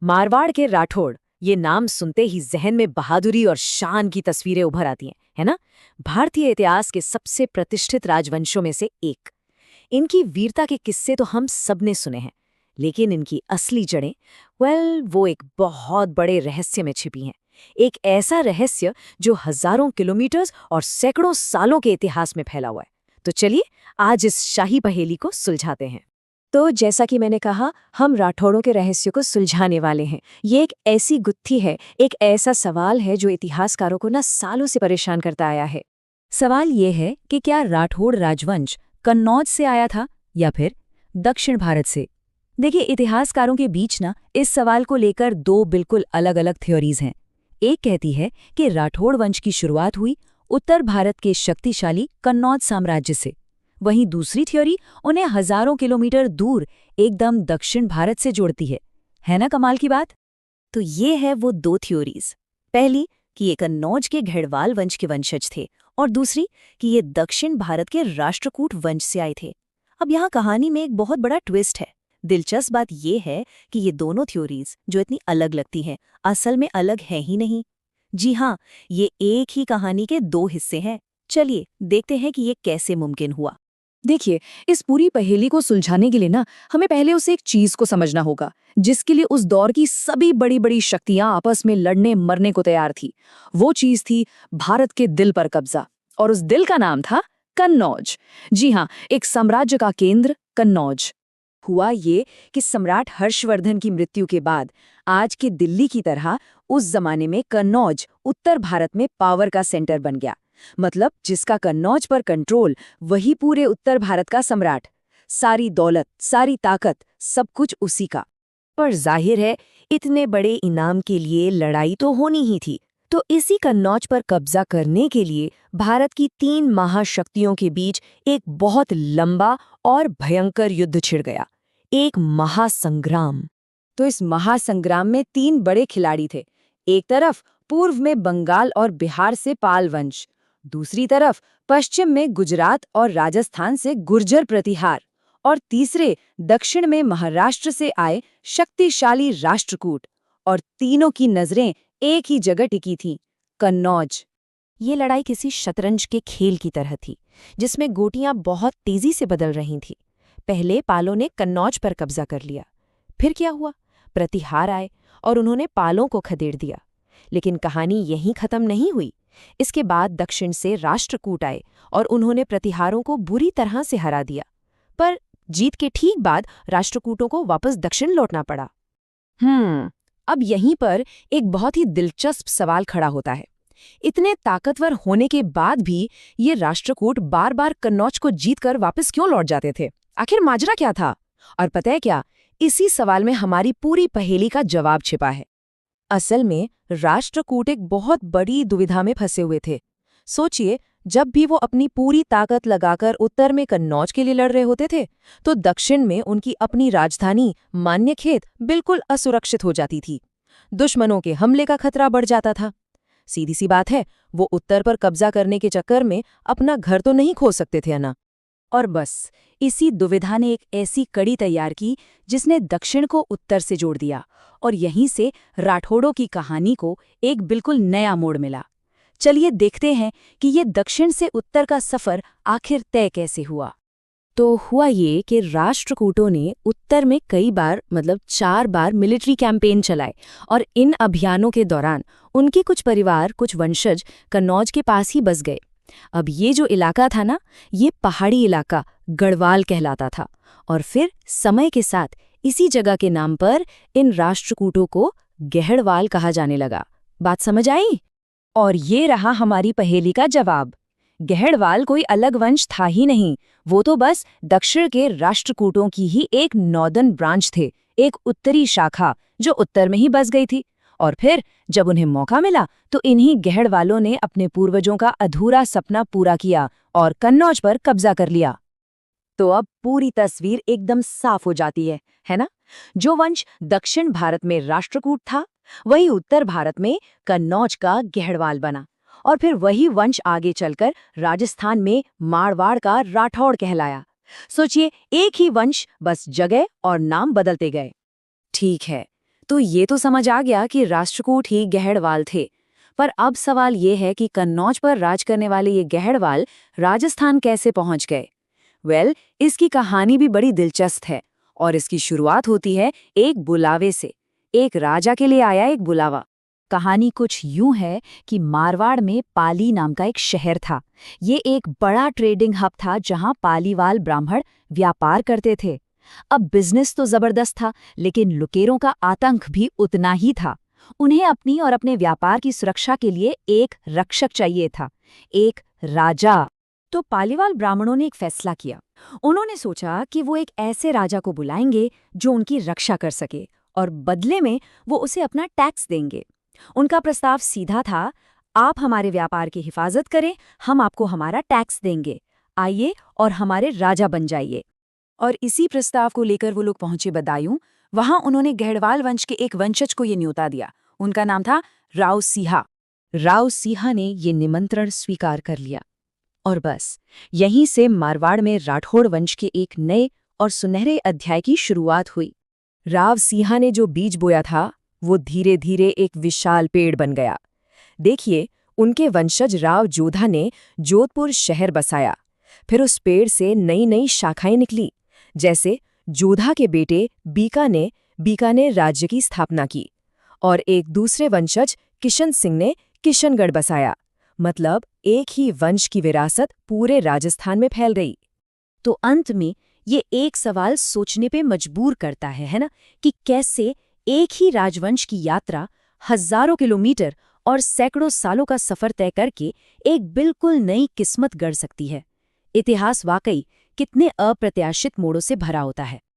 मारवाड़ के राठौड़, ये नाम सुनते ही जहन में बहादुरी और शान की तस्वीरें उभर आती हैं, है ना? भारतीय इतिहास के सबसे प्रतिष्ठित राजवंशों में से एक। इनकी वीरता के किस्से तो हम सबने सुने हैं, लेकिन इनकी असली जड़ें, वो एक बहुत बड़े रहस्य में छिपी हैं। एक ऐसा रहस्य जो हजारों किलोमीटर्स और सैकड़ों सालों के इतिहास में फैला हुआ है। तो चलिए आज इस शाही पहेली को सुलझाते हैं। तो जैसा कि मैंने कहा, हम राठौड़ों के रहस्य को सुलझाने वाले हैं। ये एक ऐसी गुत्थी है, एक ऐसा सवाल है जो इतिहासकारों को सालों से परेशान करता आया है। सवाल ये है कि क्या राठौड़ राजवंश कन्नौज से आया था या फिर दक्षिण भारत से? देखिए, इतिहासकारों के बीच इस सवाल को लेकर दो बिल्कुल अलग-अलग थ्योरीज हैं। एक कहती है कि राठौड़ वंश की शुरुआत हुई उत्तर भारत के शक्तिशाली कन्नौज साम्राज्य से। वहीं दूसरी थ्योरी उन्हें हजारों किलोमीटर दूर एकदम दक्षिण भारत से जोड़ती है ना कमाल की बात? तो ये है वो दो थ्योरीज। पहली कि ये कन्नौज के घेड़वाल वंश के वंशज थे, और दूसरी कि ये दक्षिण भारत के राष्ट्रकूट वंश से आए थे। अब यहाँ कहानी में एक बहुत बड़ा ट्विस्ट है। दिलचस्प बात ये है कि ये दोनों थ्योरीज जो इतनी अलग लगती हैं, असल में अलग है ही नहीं। जी हाँ, ये एक ही कहानी के दो हिस्से हैं। चलिए देखते हैं कि ये कैसे मुमकिन हुआ। देखिए, इस पूरी पहेली को सुलझाने के लिए हमें पहले उसे एक चीज को समझना होगा, जिसके लिए उस दौर की सभी बड़ी बड़ी शक्तियां आपस में लड़ने मरने को तैयार थी। वो चीज थी भारत के दिल पर कब्जा, और उस दिल का नाम था कन्नौज। जी हाँ, एक साम्राज्य का केंद्र कन्नौज। हुआ ये कि सम्राट हर्षवर्धन की मृत्यु के बाद आज की दिल्ली की तरह उस जमाने में कन्नौज उत्तर भारत में पावर का सेंटर बन गया। मतलब जिसका कन्नौज पर कंट्रोल, वही पूरे उत्तर भारत का सम्राट। सारी दौलत, सारी ताकत, सब कुछ उसी का। पर जाहिर है, इतने बड़े इनाम के लिए लड़ाई तो होनी ही थी। तो इसी कन्नौज पर कब्जा करने के लिए भारत की तीन महाशक्तियों के बीच एक बहुत लंबा और भयंकर युद्ध छिड़ गया, एक महासंग्राम। तो इस महासंग्राम में तीन बड़े खिलाड़ी थे। एक तरफ पूर्व में बंगाल और बिहार से पाल वंश, दूसरी तरफ पश्चिम में गुजरात और राजस्थान से गुर्जर प्रतिहार, और तीसरे दक्षिण में महाराष्ट्र से आए शक्तिशाली राष्ट्रकूट। और तीनों की नजरें एक ही जगह टिकी थीं, कन्नौज। ये लड़ाई किसी शतरंज के खेल की तरह थी, जिसमें गोटियां बहुत तेजी से बदल रही थीं। पहले पालों ने कन्नौज पर कब्जा कर लिया। फिर क्या हुआ? प्रतिहार आए और उन्होंने पालों को खदेड़ दिया। लेकिन कहानी यहीं खत्म नहीं हुई। इसके बाद दक्षिण से राष्ट्रकूट आए और उन्होंने प्रतिहारों को बुरी तरह से हरा दिया। पर जीत के ठीक बाद राष्ट्रकूटों को वापस दक्षिण लौटना पड़ा। अब यहीं पर एक बहुत ही दिलचस्प सवाल खड़ा होता है। इतने ताकतवर होने के बाद भी ये राष्ट्रकूट बार बार कन्नौज को जीतकर वापस क्यों लौट जाते थे? आखिर माजरा क्या था? और पता है क्या, इसी सवाल में हमारी पूरी पहेली का जवाब छिपा है। असल में राष्ट्रकूट एक बहुत बड़ी दुविधा में फंसे हुए थे। सोचिए, जब भी वो अपनी पूरी ताकत लगाकर उत्तर में कन्नौज के लिए लड़ रहे होते थे, तो दक्षिण में उनकी अपनी राजधानी मान्यखेत बिल्कुल असुरक्षित हो जाती थी। दुश्मनों के हमले का खतरा बढ़ जाता था। सीधी सी बात है, वो उत्तर पर कब्जा करने के चक्कर में अपना घर तो नहीं खो सकते थे ना। और बस इसी दुविधा ने एक ऐसी कड़ी तैयार की जिसने दक्षिण को उत्तर से जोड़ दिया, और यहीं से राठौड़ों की कहानी को एक बिल्कुल नया मोड़ मिला। चलिए देखते हैं कि ये दक्षिण से उत्तर का सफर आखिर तय कैसे हुआ। तो हुआ ये कि राष्ट्रकूटों ने उत्तर में कई बार, मतलब 4 बार मिलिट्री कैंपेन चलाए, और इन अभियानों के दौरान उनके कुछ परिवार, कुछ वंशज कन्नौज के पास ही बस गए। अब ये जो इलाका था ये पहाड़ी इलाका गढ़वाल कहलाता था, और फिर समय के साथ इसी जगह के नाम पर इन राष्ट्रकूटों को गहड़वाल कहा जाने लगा। बात समझ आई? और ये रहा हमारी पहेली का जवाब। गहड़वाल कोई अलग वंश था ही नहीं, वो तो बस दक्षिण के राष्ट्रकूटों की ही एक नॉर्दर्न ब्रांच थे, एक उत्तरी शाखा जो उत्तर में ही बस गई थी। और फिर जब उन्हें मौका मिला तो इन्हीं गहड़वालों ने अपने पूर्वजों का अधूरा सपना पूरा किया और कन्नौज पर कब्जा कर लिया। तो अब पूरी तस्वीर एकदम साफ हो जाती है ना? जो वंश दक्षिण भारत में राष्ट्रकूट था, वही उत्तर भारत में कन्नौज का गहड़वाल बना, और फिर वही वंश आगे चलकर राजस्थान में मारवाड़ का राठौड़ कहलाया। सोचिए, एक ही वंश, बस जगह और नाम बदलते गए। ठीक है, तो ये तो समझ आ गया कि राष्ट्रकूट ही गहड़वाल थे। पर अब सवाल ये है कि कन्नौज पर राज करने वाले ये गहड़वाल राजस्थान कैसे पहुंच गए। इसकी कहानी भी बड़ी दिलचस्प है और इसकी शुरुआत होती है एक बुलावे से। एक राजा के लिए आया एक बुलावा। कहानी कुछ यूं है कि मारवाड़ में पाली नाम का एक शहर था। ये एक बड़ा ट्रेडिंग हब था जहां पालीवाल ब्राह्मण व्यापार करते थे। अब बिजनेस तो जबरदस्त था, लेकिन लुटेरों का आतंक भी उतना ही था। उन्हें अपनी और अपने व्यापार की सुरक्षा के लिए एक रक्षक चाहिए था, एक राजा। तो पालीवाल ब्राह्मणों ने एक फैसला किया। उन्होंने सोचा कि वो एक ऐसे राजा को बुलाएंगे जो उनकी रक्षा कर सके, और बदले में वो उसे अपना टैक्स देंगे। उनका प्रस्ताव सीधा था, आप हमारे व्यापार की हिफाजत करें, हम आपको हमारा टैक्स देंगे। आइए और हमारे राजा बन जाइए। और इसी प्रस्ताव को लेकर वो लोग पहुंचे बदायूं। वहां उन्होंने गहड़वाल वंश के एक वंशज को ये न्योता दिया। उनका नाम था राव सिंहा। राव सिंहा ने ये निमंत्रण स्वीकार कर लिया, और बस यहीं से मारवाड़ में राठौड़ वंश के एक नए और सुनहरे अध्याय की शुरुआत हुई। राव सिंहा ने जो बीज बोया था वो धीरे धीरे एक विशाल पेड़ बन गया। देखिए, उनके वंशज राव जोधा ने जोधपुर शहर बसाया। फिर उस पेड़ से नई नई शाखाएं निकली। जैसे जोधा के बेटे बीका ने बीकानेर राज्य की स्थापना की, और एक दूसरे वंशज किशन सिंह ने किशनगढ़ बसाया। मतलब एक ही वंश की विरासत पूरे राजस्थान में फैल गई। तो अंत में ये एक सवाल सोचने पे मजबूर करता है ना, कि कैसे एक ही राजवंश की यात्रा हजारों किलोमीटर और सैकड़ों सालों का सफर तय करके एक बिल्कुल नई किस्मत गढ़ सकती है। इतिहास वाकई कितने अप्रत्याशित मोड़ों से भरा होता है।